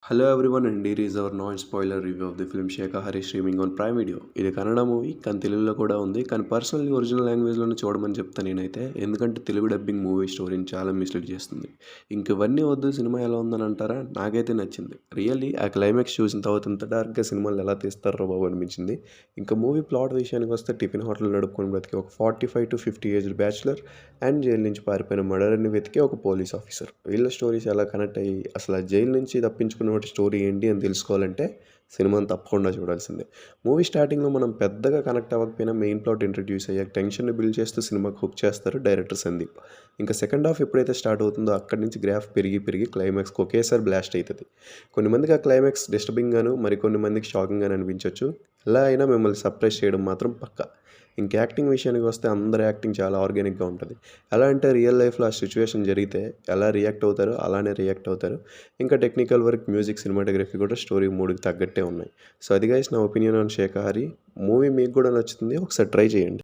Hello everyone and here is our non spoiler review of the film Shakahari streaming on Prime Video. ఇది Kannada movie కానీ తెలుగులో కూడా ఉంది, కానీ పర్సనల్లీ ఒరిజినల్ లాంగ్వేజ్లోనే చూడమని చెప్తాను నేనైతే. ఎందుకంటే తెలుగు డబ్బింగ్ మూవీ స్టోరీని చాలా మిస్లీడ్ చేస్తుంది. ఇంక ఇవన్నీ వద్దు, సినిమా ఎలా ఉందని అంటారా? నాకైతే నచ్చింది రియల్లీ. ఆ క్లైమాక్స్ చూసిన తర్వాత ఇంత డార్క్గా సినిమాలు ఎలా తీస్తారో బాబు అనిపించింది. ఇంకా మూవీ ప్లాట్ విషయానికి వస్తే, టిఫిన్ హోటల్ నడుపుకొని బ్రతికి ఒక 45 to 50 aged bachelor and jail నుంచి పారిపోయిన మర్డర్ని వెతికి ఒక పోలీస్ ఆఫీసర్, వీళ్ళ స్టోరీస్ ఎలా కనెక్ట్ అయ్యి అసలు ఆ జైలు నుంచి తప్పించుకున్న స్టోరీ ఏంటి అని తెలుసుకోవాలంటే సినిమాని తప్పకుండా చూడాల్సిందే. మూవీ స్టార్టింగ్లో మనం పెద్దగా కనెక్ట్ అవ్వకపోయినా మెయిన్ ప్లాట్ ఇంట్రడ్యూస్ అయ్యాక టెన్షన్ని బిల్డ్ చేస్తూ సినిమాకి హుక్ చేస్తారు డైరెక్టర్ సందీప్. ఇంకా సెకండ్ హాఫ్ ఎప్పుడైతే స్టార్ట్ అవుతుందో అక్కడి నుంచి గ్రాఫ్ పెరిగి పెరిగి క్లైమాక్స్కి ఒకేసారి బ్లాస్ట్ అవుతుంది. కొన్ని మందికి ఆ క్లైమాక్స్ డిస్టర్బింగ్గాను, మరికొన్ని మందికి షాకింగ్గాను అనిపించవచ్చు. ఎలా అయినా మిమ్మల్ని సర్ప్రైజ్ చేయడం మాత్రం పక్కా. ఇంక యాక్టింగ్ విషయానికి వస్తే అందరి యాక్టింగ్ చాలా ఆర్గానిక్గా ఉంటుంది. ఎలా అంటే రియల్ లైఫ్లో ఆ సిచ్యువేషన్ జరిగితే ఎలా రియాక్ట్ అవుతారో అలానే రియాక్ట్ అవుతారు. ఇంకా టెక్నికల్ వర్క్, మ్యూజిక్, సినిమాటోగ్రఫీ కూడా స్టోరీ మూడుకి తగ్గట్టే ఉన్నాయి. సో అది గైస్ నా ఒపీనియన్ ఆన్ శాఖాహారి. మూవీ మీకు కూడా నచ్చుతుంది, ఒకసారి ట్రై చేయండి.